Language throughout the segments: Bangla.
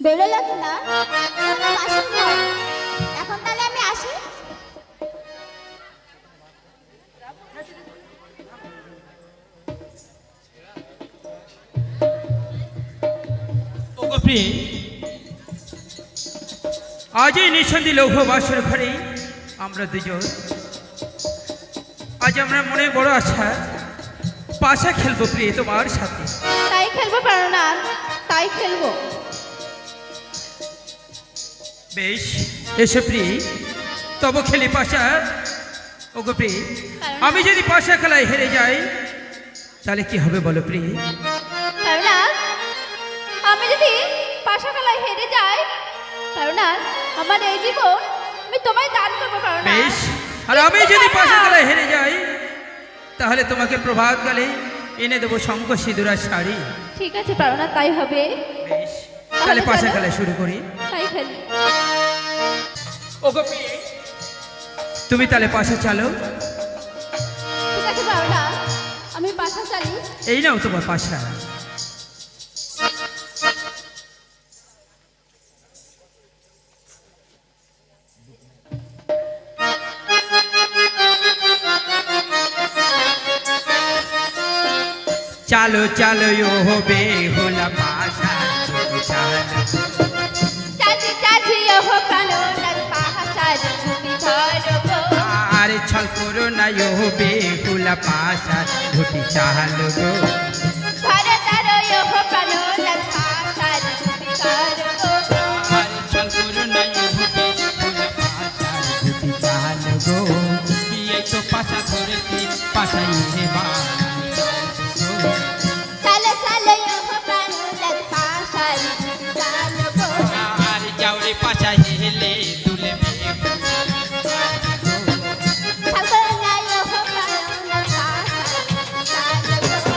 বেরোলো না আসুন ঘর। এখন তাহলে আমি আসি। আজ এই নিঃসন্দি লৌহ বাসর ঘরে আমরা দুজন আজ আমরা মনে বড় আশা পাশা খেলবো প্রিয় তোমার সাথে। তাই খেলবো পারো না, তাই খেলবো। বেশ এসে প্রিয় তব খেলি পাশা। ওগো প্রিয় আমি যদি পাশা খেলায় হেরে যাই তাহলে কি হবে বলো প্রিয়? পারো না, আমি যদি পাশা খেলায় হেরে যাই পারো না, আমার এই জীবন আমি তোমায় দান করবো পারো না। বেশ আর আমি যদি পাশা খেলায় হেরে যাই তাহলে তোমাকে প্রভাতকালে এনে দেবো শঙ্খ সিঁদুরার শাড়ি। ঠিক আছে পারো না, তাই হবে। বেশ তাহলে পাশা খেলা শুরু করি। তাই খেলি। ওগো প্রিয় তুমি তাহলে পাশা চালো। ঠিক আছে পারো না, আমি পাশা চালি। এই নাও তোমার পাশা। চালো চালো ও বেহুলা পাশা চাচি চাচি ওহো কানো নাচ পাশা ঝুঁকি ধরবো। আরে ছল করো না ও বেহুলা পাশা ঝুটি চালো গো। ধরে ধরো ওহো কানো নাচ পাশা ঝুঁকি ধরবো। আরে ছল করো না ও বেহুলা পাশা ঝুটি চালো গো। এই তো পাশা ধরেছি পাশাই হেবা। চালো চালো ওহো কানো নাচ পাশা ঝুঁকি ধরবো। আরে যাওরে পাশা হেলে দুলে ছাগল নাই ওহো কানো নাচ পাশা ঝুঁকি ধরবো।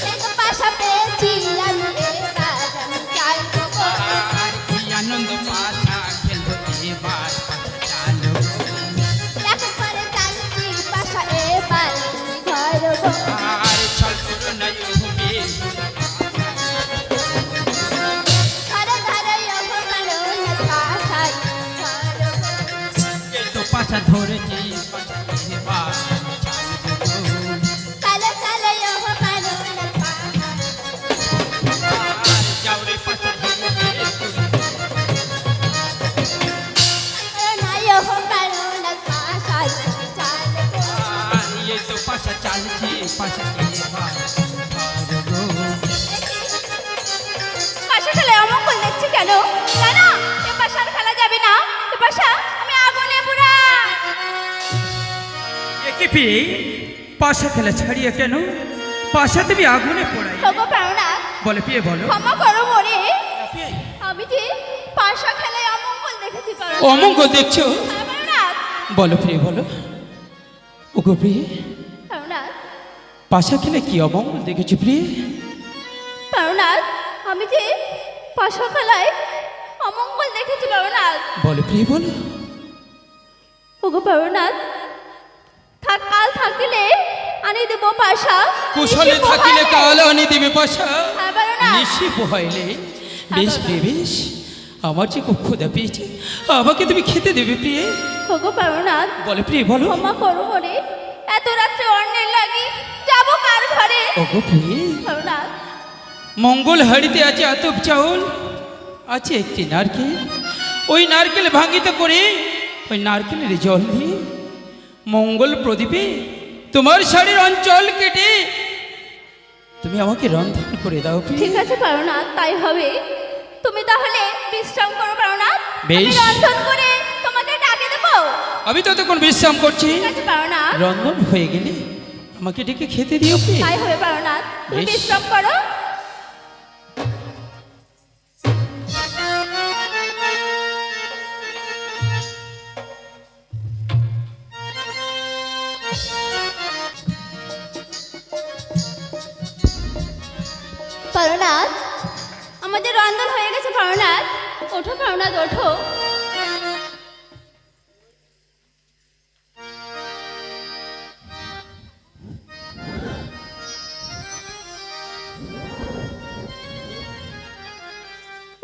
দেখো পাশা পেয়েছি আমি এবার আমি চাইবো গো। আনন্দ পাশা খেলবো এবার চালো। দেখো পরে চাইছি পাশা এবার আমি ধরবো। আরে ছল করো না ও বেহুলা ধরে ধরে ওহো কানো নাচ পাশা ঝুঁকি ধরবো। এই তো পাশা ধরেছি পাশা হেবা চালো গো। চালো চালো ওহো কানো নাচ পাশা আরে যাওরে পাশা হেলে নাই ওহো কানো নাচ পাশা ঝুঁকি ধরবো। এই তো পাশা চালছি পাশা হেবা চালো গো। পাশা খেলে অমঙ্গল দেখছি কেন? জানো এ পাশা আর খেলা যাবে না। এ পাশা আমি আগুনে পুরা। একে পেয়ে পাশা খেলা ছাড়িয়ে কেন পাশা তুমি আগুনে পড়াই ওগো পাওনা বলে পেয়ে বলো। ক্ষমা করো মরে, আমি যে পাশা খেলায় অমঙ্গল দেখেছি পাওনা। অমঙ্গল দেখছো পাওনা বলো প্রিয় বলো। ওগো প্রিয় পাওনা পাশা খেলে কি অমঙ্গল দেখেছো প্রিয়? পাওনা আমি যে পাশা খেলায় অমঙ্গল দেখেছি পাওনা। বলো প্রিয় বলো। ওগো পাওনা থাক কাল থাকিলে আনি দেব পাশা। কুশলে নিশি থাকিলে পোহাইলে। কাল আনি দিবে পাশা। হ্যাঁ পাওনা। নিশি পোহাইলে বেশ প্রিয় বেশ। আমার যে খুব ক্ষুধা পেয়েছে আমাকে তুমি খেতে দেবে প্রিয়। ওগো পাওনা বলে প্রিয় বলো। ক্ষমা করো মরে, এত রাত্রে অন্যের লাগি যাবো কার ঘরে? ওগো প্রিয় পাওনা মঙ্গল হাড়িতে আছে আতপ চাউল, আছে একটি নারকেল। ওই নারকেল ভাঙিতে করে ওই নারকেলের জল দিয়ে মঙ্গল প্রদীপে তোমার শাড়ির অঞ্চল কেটে তুমি আমাকে রন্ধন করে দাও প্রিয়। ঠিক আছে পাওনা, তাই হবে। তুমি তাহলে বিশ্রাম করো পাওনা। বেশ। আমি রন্ধন করে তোমাকে ডাকে দেবো। আমি ততক্ষণ বিশ্রাম করছি। ঠিক আছে পাওনা, রন্ধন হয়ে গেলে আমাকে ডেকে খেতে দিও প্রিয়। তাই হবে পাওনা। তুমি বেশ। বিশ্রাম করো। পাওনা আমাদের রন্ধন হয়ে গেছে পাওনা। ওঠো পাওনা ওঠো।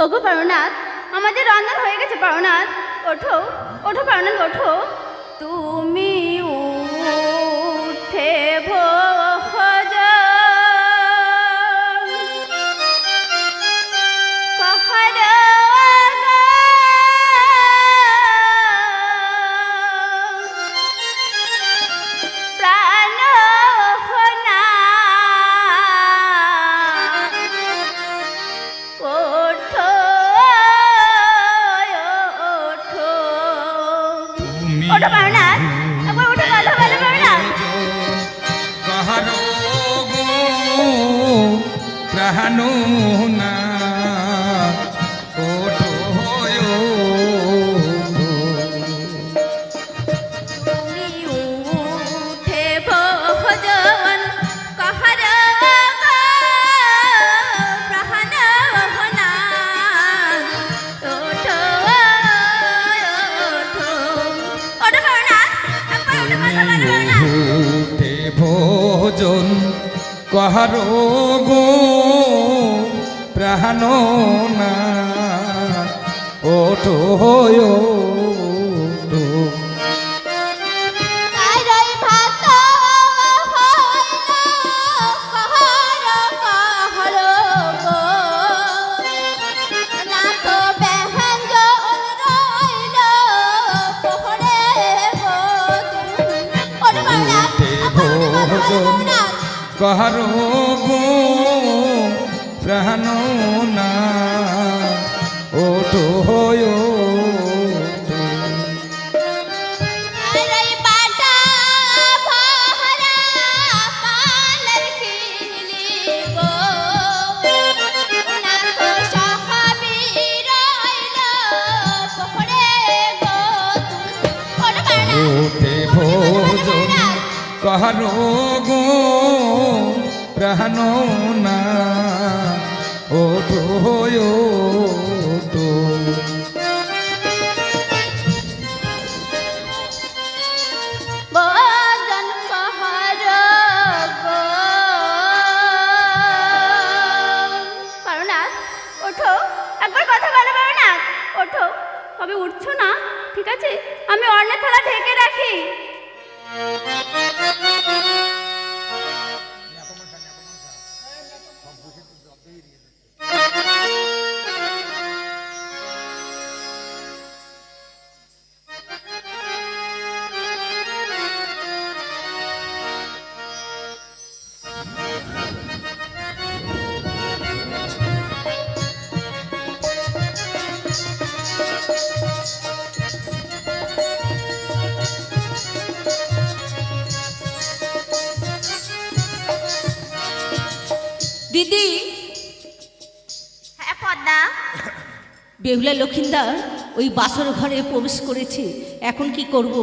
ওগো পারনাথ, আমাদের রন্ধন হয়ে গেছে পারনাথ। ওঠো ওঠো পারনাথ ওঠো। তুমি উঠে ভোজ কাহার প্রাণ হনা ওঠো ওঠো। ওঠো পারনাথ, একবার উঠে কথা বলো পারনাথ। কাহারো গো প্রাণ না ওঠো তুমি উঠে ভোজন কাহার প্রাণ হনা ওঠো ওঠো। ওঠো পারনাথ, একবার উঠে কথা বলো পারনাথ। উঠে ভোজন কাহারো গো প্রাণ না ওঠো তাইরাই ভাত হইল কাহার কাহার গো, না তো ব্যঞ্জন রইল পহরে গো তুমি। ওঠো পারনাথ, একবার উঠে কথা বলো পারনাথ। কাহারো গো প্রাণ না ওঠো তাইরাই বাটা ভরা পানের খিলি গো, না তো সহাবি রইল পহরে গো তুমি। ওঠো পারনাথ, ওঠে ভোজন কাহারো গো প্রাণ না ওঠো ভোজন কাহার গো। পারনাথ ওঠো, একবার কথা বলো পারনাথ। ওঠো, কবে উঠছো না? ঠিক আছে, আমি অন্যের থালা ঢেকে রাখি। দিদি, হ্যাঁ পদ্মা, বেহুলা লক্ষিন্দর ওই বাসর ঘরে প্রবেশ করেছে, এখন কি করব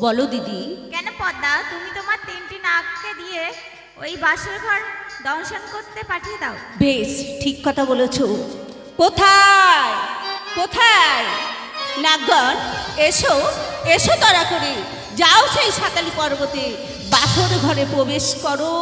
বলো দিদি। কেন পদ্মা, তুমি তোমার 3টি নাগকে দিয়ে ওই বাসর ঘর দংশন করতে পাঠিয়ে দাও। বেশ, ঠিক কথা বলেছ। কোথায় কোথায় নাগগণ, এসো এসো তাড়া করে, যাও সেই সাতালি পর্বতে বাসর ঘরে প্রবেশ করো।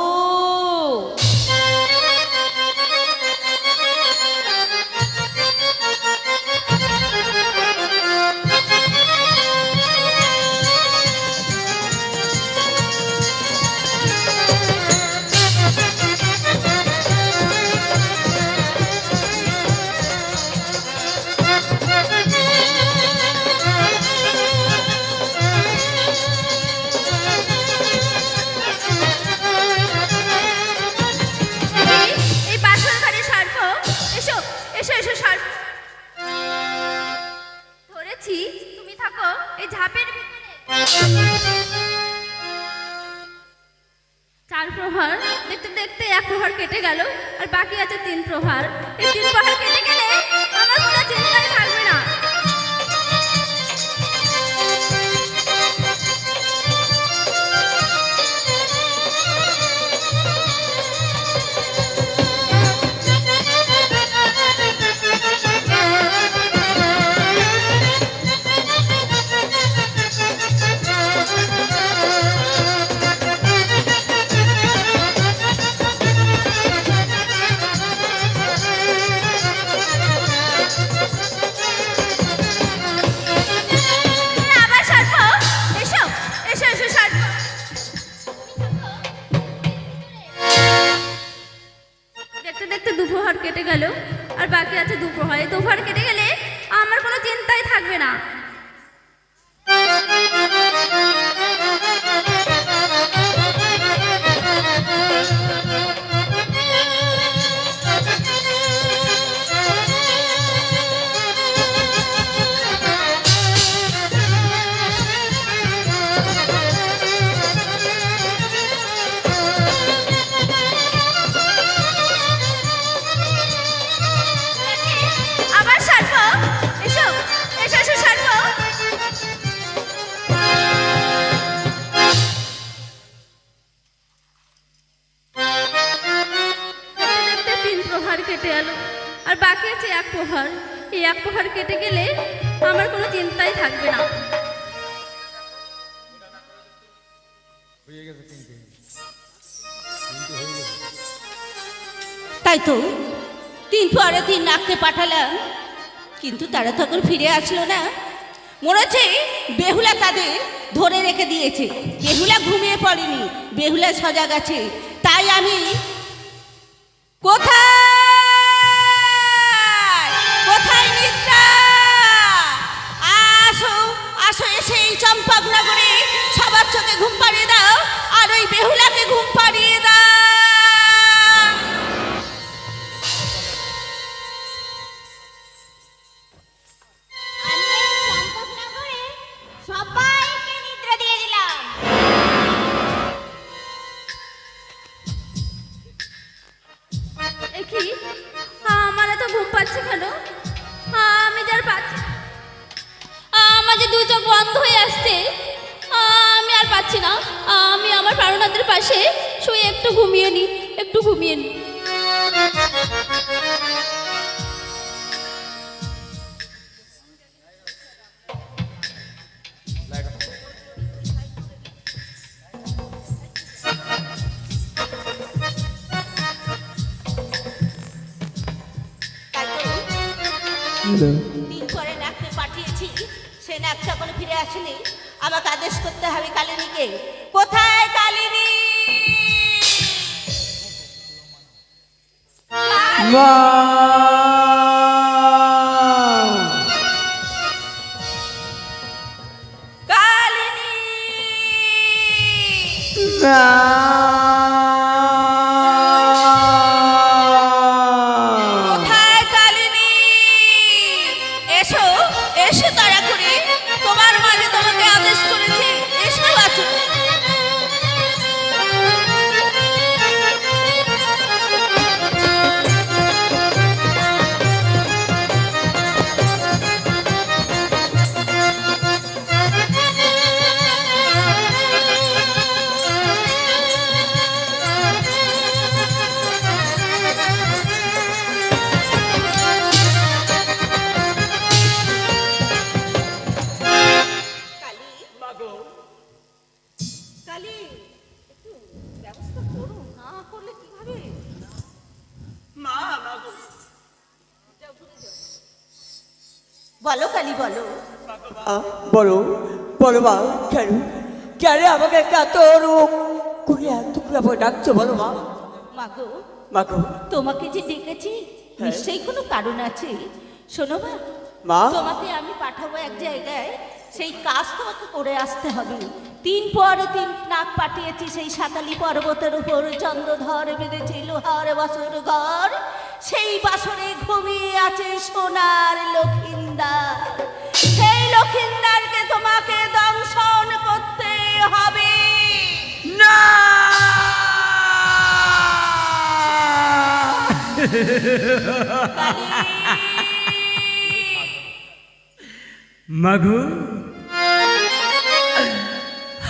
এই বাসর ঘরে সর্প, এসো এসো এসো সর্প। ধরেছি, তুমি থাকো এই ঝাপের ভিতরে। 4 প্রহার দেখতে দেখতে 1 প্রহার কেটে গেল, আর বাকি আছে 3 প্রহার। এই 3 প্রহার কেটে গেলে আমার কোনো চিন্তাই থাকবে না। প্রহার কেটে গেল আর বাকি আছে 2 প্রহার। এই 2 প্রহার কেটে গেলে আমার কোনো চিন্তাই থাকবে না। আবার সর্প, এসো এসো এসো সর্প। দেখতে দেখতে 3 প্রহার কেটে গেল আর বাকি আছে 1 প্রহার। এই 1 প্রহার কেটে গেলে আমার কোনো চিন্তাই থাকবে না। তাই তো 3 প্রহরে 3 নাককে পাঠালাম, কিন্তু তারা তখন ফিরে আসলো না। মনে হচ্ছে বেহুলা তাদের ধরে রেখে দিয়েছে। বেহুলা ঘুমিয়ে পড়েনি, বেহুলা সজাগ আছে। তাই আমি কোথায় কোথায় নিদ্রা, আসো আসো, এসে এই চম্পকনগরে সবার চোখে ঘুম পাড়িয়ে দাও আর ওই বেহুলাকে ঘুম পাড়িয়ে দাও। আমি এই চম্পকনগরে সবাইকে নিদ্রা দিয়ে দিলাম। এ কি, আমার এত ঘুম পাচ্ছে কেন? আমি যার পাচ্ছি, আমার যে 2 চোখ বন্ধ হয়ে আসছে, আমি আর পাচ্ছি না। আমি আমার প্রাণনাথের পাশে শুয়ে একটু ঘুমিয়ে নি, একটু ঘুমিয়ে নি। তাই তো 3 পরে নাককে পাঠিয়েছি, সে নাকটা কোনো ফিরে আসেনি। আমাকে আদেশ করতে হবে কালিনীকে। কোথায় কালিনী? কালিনী! কোথায় কালিনী? এসো এসো তাড়া করে, তোমার মাঝে তোমাকে আদেশ করেছে, এসো আছো। কালী, কালী, একটু ব্যবস্থা করো, না করলে কিভাবে? যাও, ঘুরে যাও। বলো কালী, বলো। বলো বলো মা, কেন কেন আমাকে এত রোগ করে এত করে ডাকছো? বলো মা। মাগো, মাগো, তোমাকে যে ডেকেছি নিশ্চয়ই কোনো কারণ আছে। শোনো মা, মা। তোমাকে আমি পাঠাবো এক জায়গায়, সেই কাজ তোমাকে করে আসতে হবে। 3 পরে 3 নাক পাঠিয়েছি সেই সাতালি পর্বতের উপর চন্দ্রধর বেঁধেছে লোহার বাসর ঘর। সেই বাসরে ঘুমিয়ে আছে সোনার লক্ষিন্দার। সেই লক্ষিন্দারকে তোমাকে দংশন করতে হবে। না মাগো,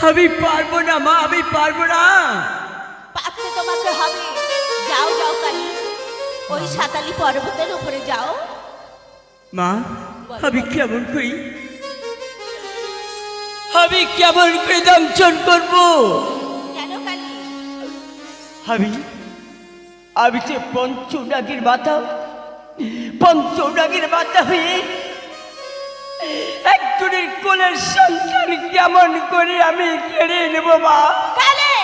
আমি পারবো না মা, আমি পারবো না। পারতে তোমাকে হবে। যাও যাও কালী, ওই সাতালি পর্বতের উপরে যাও। মা, আমি কেমন করে দংশন করবো? কেন কালী? আমি যে পঞ্চনাগের মাথা হয়ে একজনের কোলের সন্তান কেমন করে আমি কেড়ে নেব মা? কালী,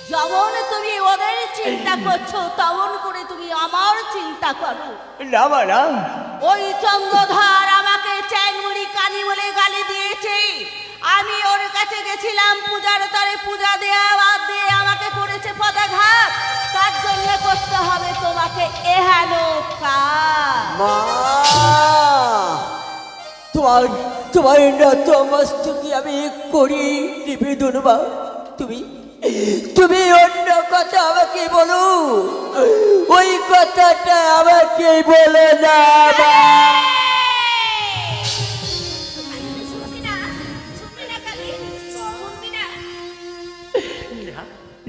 যেমন তুমি ওদের চিন্তা করছো তেমন করে তুমি আমার চিন্তা করো। না মা না, ওই চন্দ্রধর আমাকে চ্যাংমুড়ি কানি বলে গালি দিয়েছে। আমি ওর কাছে গেছিলাম পূজার তরে, পূজা দেওয়া বাদ দিয়ে আমাকে করেছে পদাঘাত। তার জন্য করতে হবে তোমাকে এহেন কাজ। মা তোমার তোমার নতমস্তকে আমি করি নিবেদন। মা তুমি তুমি অন্য কথা আমাকে বলো, ওই কথাটা আমাকে বলে না। মা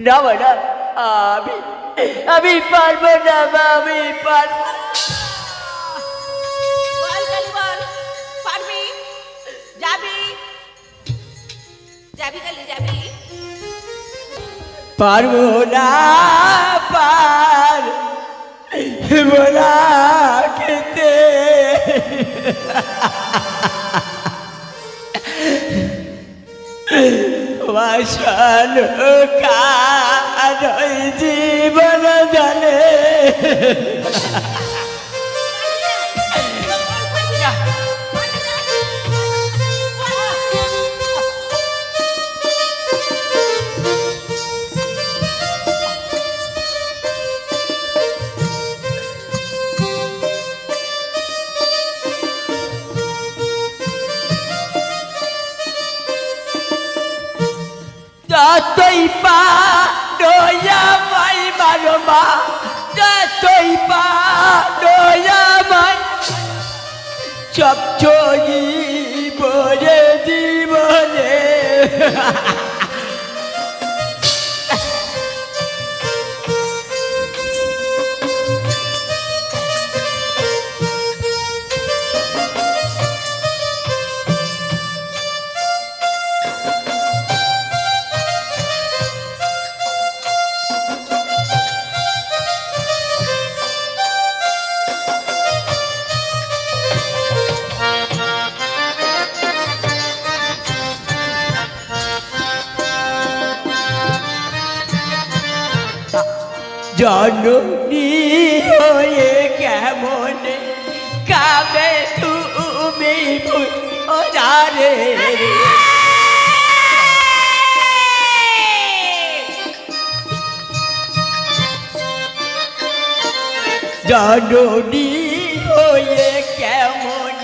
না মা না, আমি পারবো না মা, আমি পারবো না। বল কালি বল, পারবি? যাবি যাবি কালি যাবি? পারবো না, পারবো না খেতে। বাসন কার জীবন জানে। যতই পাডয়া মাই মারো মা, যতই পাডয়া মাই সব চলি বলে জীবনে। জননী হয়ে কেমন কাবে তুমি ওরে। জননী হয়ে কেমন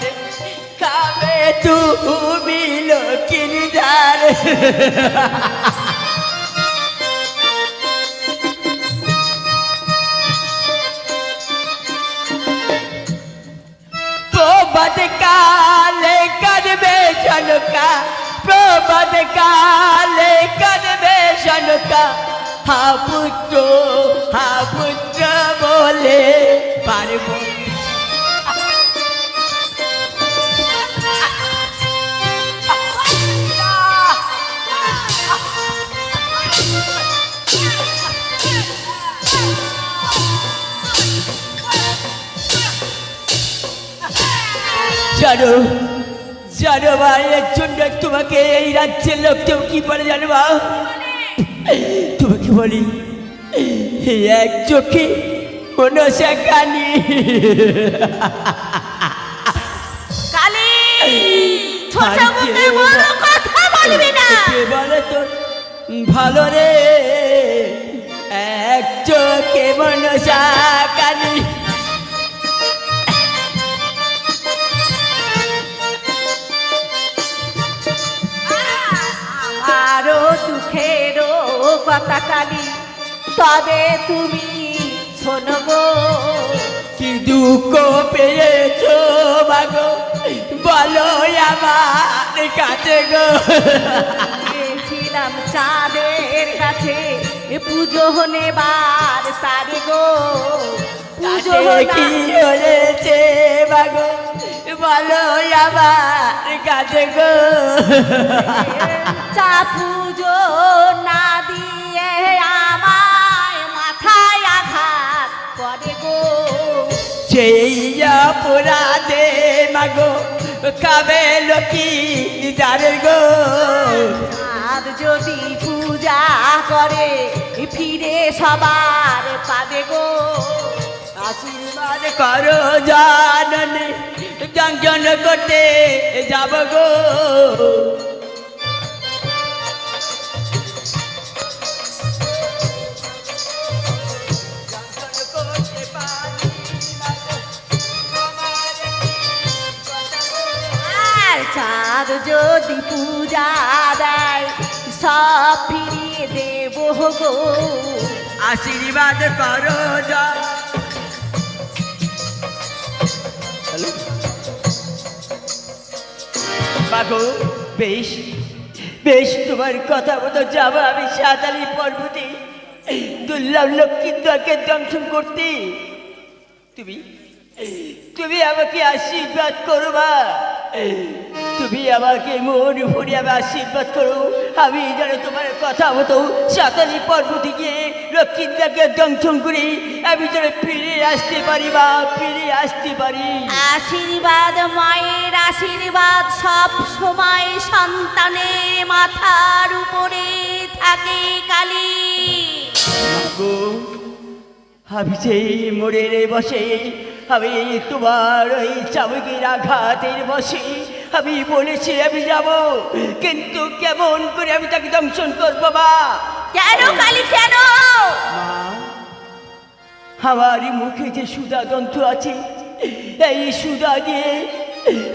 কাবে তুমি লক্ষ্মী ধারে। প্রবাদ কালে করবে জনকা, প্রবাদ কালে করবে জনকা। হা পুত্র বলে পারব। জানো জানো ভাই, এর জন্য তোমাকে এই রাজ্যের লোক কেউ কি বলে জানো মা? তোমাকে বলি এক চোখে মনসা কানি। কালি ছোট মুখে বড় কথা বলবি না। বলে তোর ভালো রে, এক চোখে মনসা কানি। আরো দুঃখেরও কথা কালি, তবে তুমি শোনো গো। কি দুঃখ পেয়েছো মাগো বলো আমার কাছে গো। গেছিলাম চাঁদের কাছে পুজো নেবার সারে গো। পুজো কি হয়েছে মাগো বলো আমার কাছে গো। চা পুজো না দিয়ে আমায় মাথায় আঘাত করে গো। সেই অপরাধে মাগো খাবে লক্ষ্মী যারে গো। আর যদি পূজা করে ফিরে সবার পাবে গো। আশীর্বাদ করো জাননে দংশন করতে যাব গো। আর চাঁদ যদি পূজা দেয় সব ফিরিয়ে দেব গো। আশীর্বাদ করো যা। বাগো বেশ বেশ, তোমার কথা মতো যাবো আমি সাঁতারি পর্বতে দুর্লভ লক্ষ্মীকে দংশন করতে। তুমি তুমি আমাকে আশীর্বাদ করো মা, তুমি আমাকে মন ভরে আমি আশীর্বাদ করো। আমি যেন তোমার কথা মতো সাঁতারি পর্বতে গিয়ে লক্ষ্মীকে দংশন করি, আমি যেন ফিরে আসতে পারি মা, ফিরে আসতে পারি। আশীর্বাদ মায়ের আশীর্বাদ সব সময় সন্তানের মাথার উপরে থাকে কালী। গো আমি সেই মোড়ের বসে, আমি তোমার ওই চাবুকের আঘাতের বসে আমি বলেছি আমি যাব, কিন্তু কেমন করে আমি তাকে দংশন করবো মা? কেন কালী কেন? মা, আমার মুখে যে সুধা দন্ত আছে, এই সুধা দিয়ে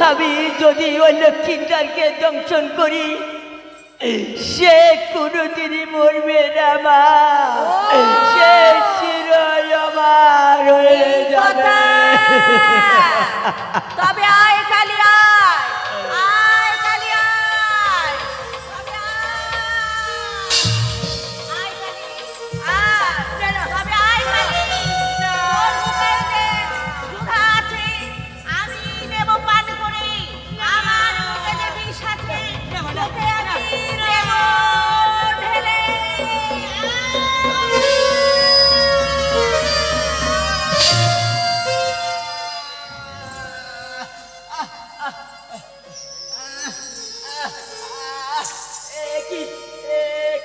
আমি যদি ওই লক্ষ্মীদারকে দংশন করি, সে কোনোদিনই মরবে না মা, সে চিরই আমার হয়ে যাবে। তবে আয় কালী আয়, আয় কালী আয়, তবে আয় কালী, তবে আয় কালী। তোর মুখে যে সুধা আছে আমি নেব পান করে, আমার মুখে যে বিষ আছে তোকে আমি নেব ঢেলে।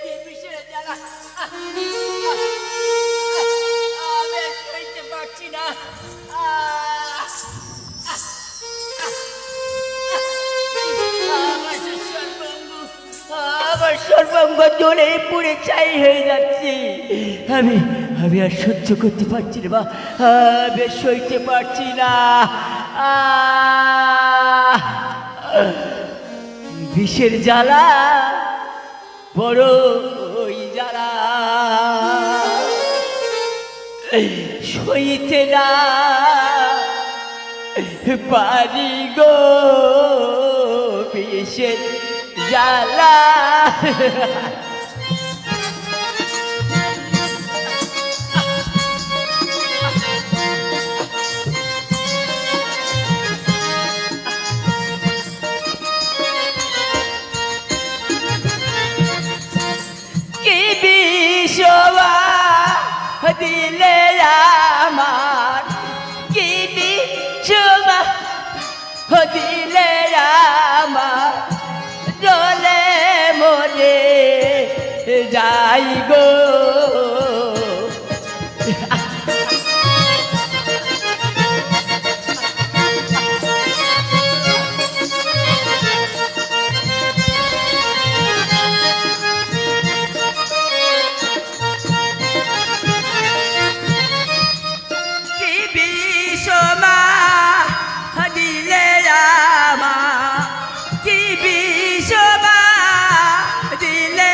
কি বিষের জ্বালা, আমি সইতে পারছি না। আমার সর্বাঙ্গ জ্বলে পুড়ে ছাই হয়ে যাচ্ছে। আমি আমি আর সহ্য করতে পারছি না, আমি আর সইতে পারছি না। বিষের জ্বালা, বড় ওই জ্বালা সইতে না পারি গো, বিষের জ্বালা। কি বিষবা দিলে আমার, কি বিষবা দিলে আমার, জলে মরে যাই গো। কি বিষমা দিলে আমার, কি বিষমা দিলে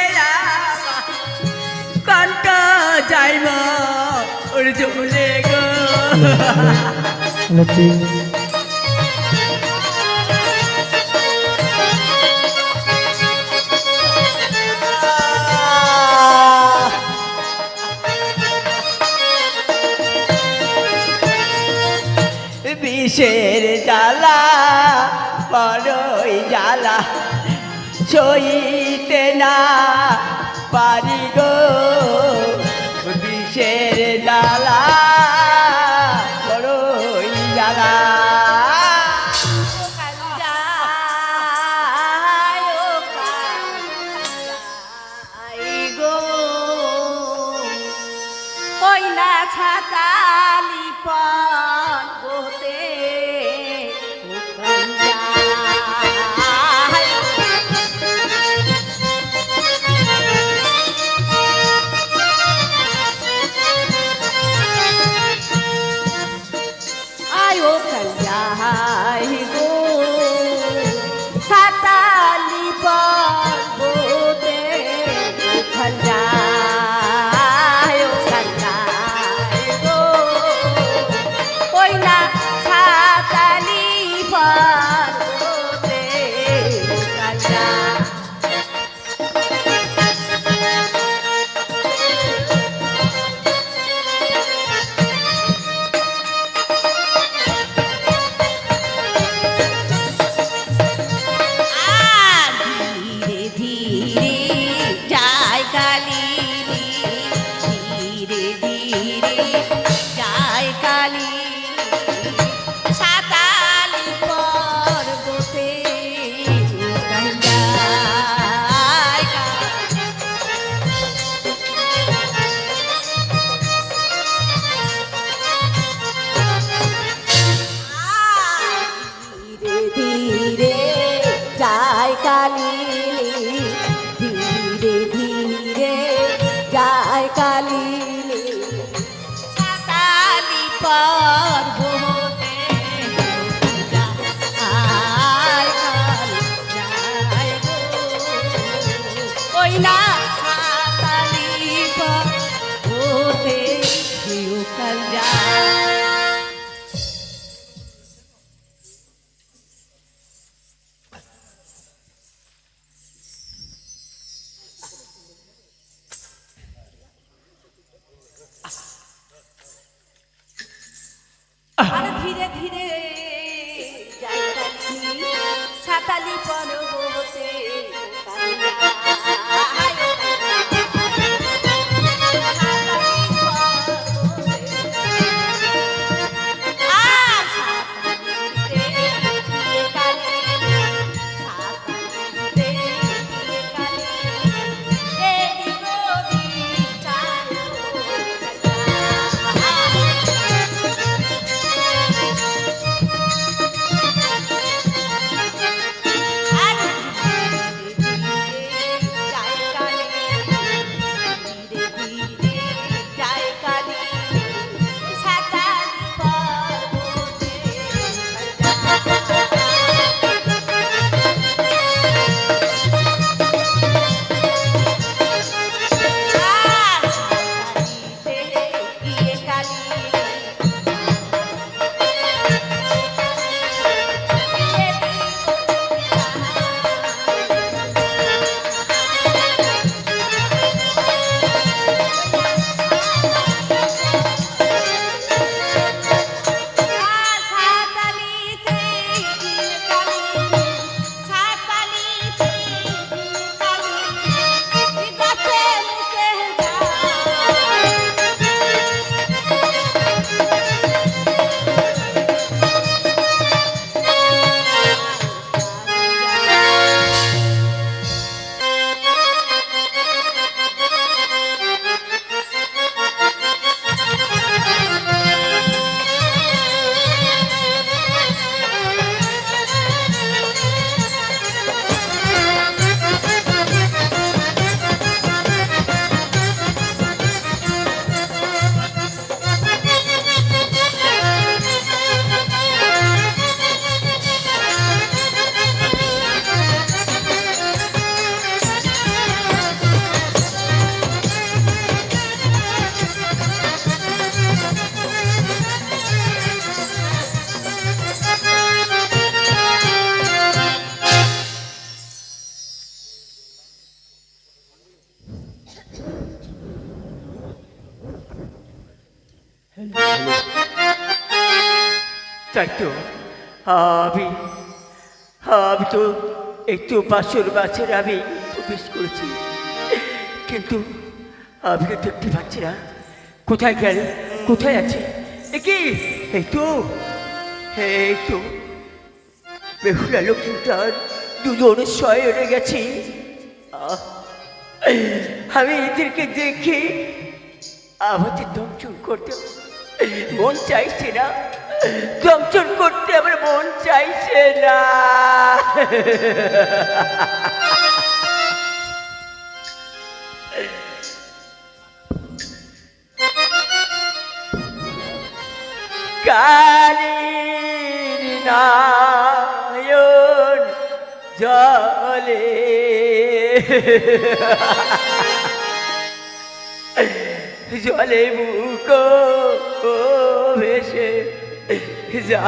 আমার, কণ্ঠ যাইব ওর ঝুলে গো। বিষের জ্বালা, বড়ই জ্বালা সইতে না পারি গো, বিষের জ্বালা, বড়ই জ্বালা। যায় ও কালী যায় গো। ওই না ছাতালি পর্বতে ওখান যায়। আয় ওখান যায় গো ছাতালি পর্বতে ওখান যায়, ওখান যায় গো ওই না ছাতালি পর্বতে ওখান যায়। আর ধীরে ধীরে যায় কালিনী, ধীরে ধীরে যায় কালিনী সাতালি পর্বতে ওখান যায় ধীরে ধীরে যায় কালিনী, ধীরে ধীরে যায় কালিনী সাতালি পর্বতে যায় যায় গো ওই না সাতালি পর্বতে ওখান যায়। আর ধীরে ধীরে যায় কালিনী সাতালি পর্বতে ওখান যায়। সাতালি পর্বতে আর সাতালিতে গিয়ে কালিনী, সাতালিতে গিয়ে কালিনী এদিক ওদিক চালো তাই তো আমি আমি তো একটু বাসর বাছের আমি প্রবেশ করেছি, কিন্তু আমি তো দেখতে পাচ্ছি না কোথায় গেল, কোথায় আছে। কি এই তো বেহুলা লক্ষ্মীটার দুজন শয়নে গেছি। আমি এদেরকে দেখে আমাদের দংশন করতে মন চাইছে না, দংশন করতে আমার মন চাইছে না। কালীর নয়ন জলে জলে মুখ ভেসে যা,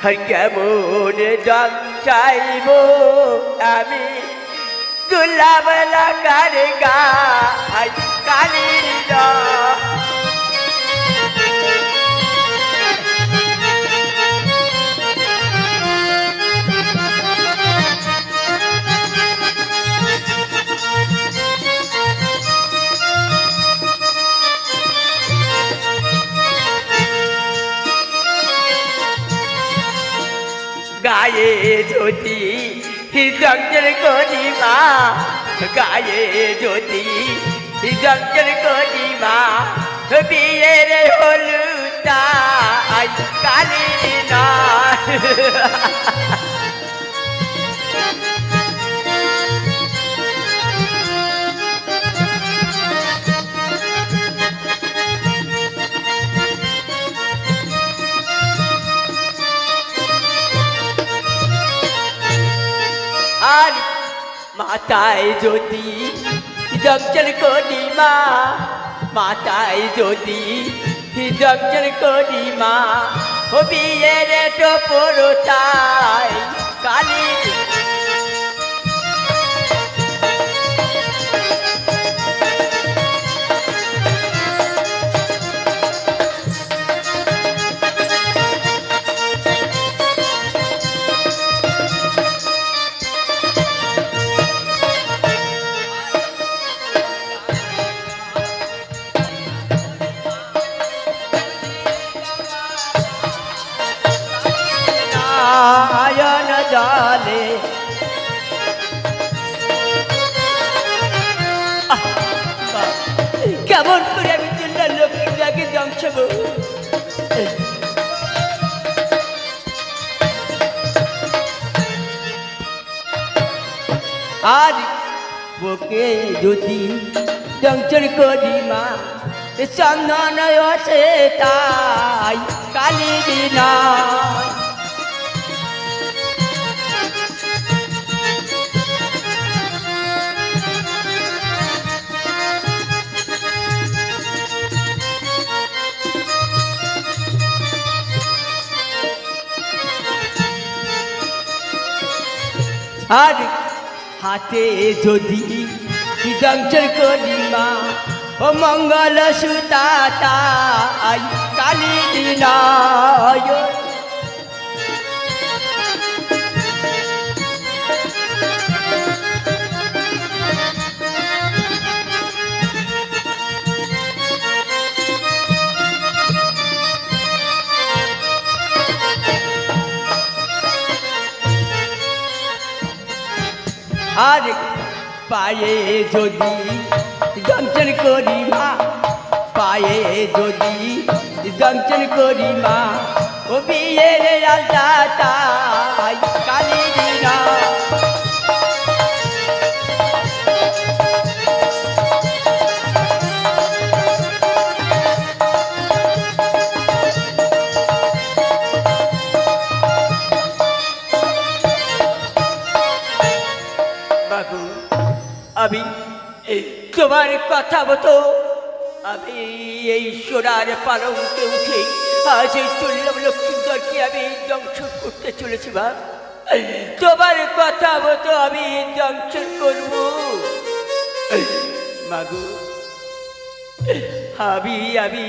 আর কেমন জল চাইব আমি দুলাবলা কার গাই কালীর নয়ন। গায়ে যদি জঞ্জল করি মা, গায়ে যদি জঞ্জল করি মা, বিয়ের হলুদাই কালীর নয়ন। আর মাথায় যদি জঞ্জল করি মা, মাথায় যদি জঞ্জল করি মা, ও বিয়ের টপরতাই কালীর। নয়ন জলে কেমন করে আমি তুল্লা লক্ষ্মীটাকে জমছাবো। আর বুকে যদি জংচর করি মা, চন্দন আছে তাই কালীর নয়ন। আর হাতে যদি জংচর করি মা, ও মঙ্গল সুতা তাই কালীর নয়ন। আর পায়ে যদি জঞ্চল করি মা, পায়ে যদি জঞ্চল করি মা, ও বিয়ের আলতা তাই কালীর নয়ন। বাবু আমি তোমার কথা মতো আমি এই সোনার পালঙ্কে উঠে আজ এই চললাম লক্ষ্মীন্দরকে আমি দংশন করতে চলেছি মা। তোমার কথা মতো আমি দংশন করব মাগো। আমি আমি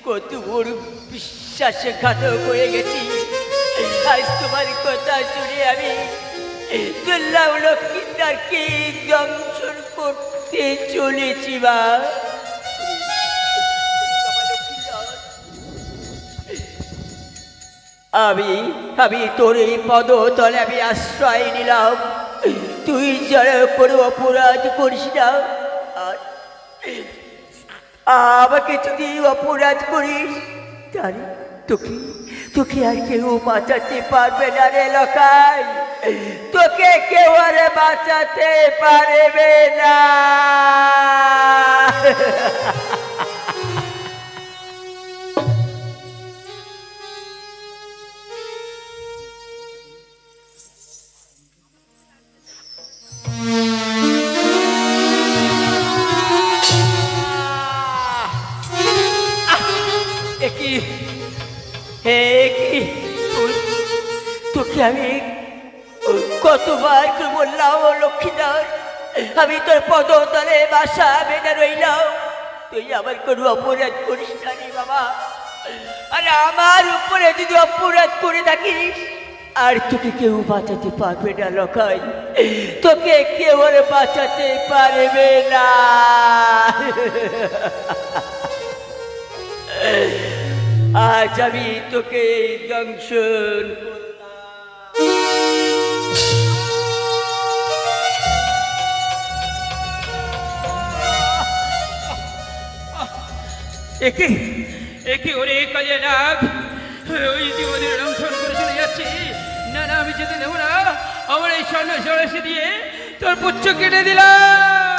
কত বড় বিশ্বাসঘাতক হয়ে গেছি। আজ তোমার কথা শুনে আমি দুল্লাহ লক্ষ্মীন্দরকে দংশন করতে চলেছি মা। আমি তোর এই পদতলে আমি আশ্রয় নিলাম। তুই যারা কোনো অপরাধ করিস না আর আমাকে যদি অপরাধ করিস তাহলে তোকে তোকে আর কেউ বাঁচাতে পারবে না রে লকাই, তোকে কেউ আর বাঁচাতে পারবে না। তোকে আমি কতবার করে বললাম লক্ষ্মীধর, আমি তোর পদতলে বাসা বেঁধে রইলাম, তুই আমার কোনো অপরাধ করিস না রে বাবা। আর আমার উপরে যদি অপরাধ করে থাকিস আর তোকে কেউ বাঁচাতে পারবে না লকাই, তোকে কেউ আর বাঁচাতে পারবে না। আজ আমি তোকে দংশন একে একে ওরে কাজে নাগ, ওই যে ওদের দংশন করে চলে যাচ্ছে। না না, আমি যেতে দেবো না, আমার এই স্বর্ণ সরসে দিয়ে তোর পুচ্ছ কেটে দিলাম।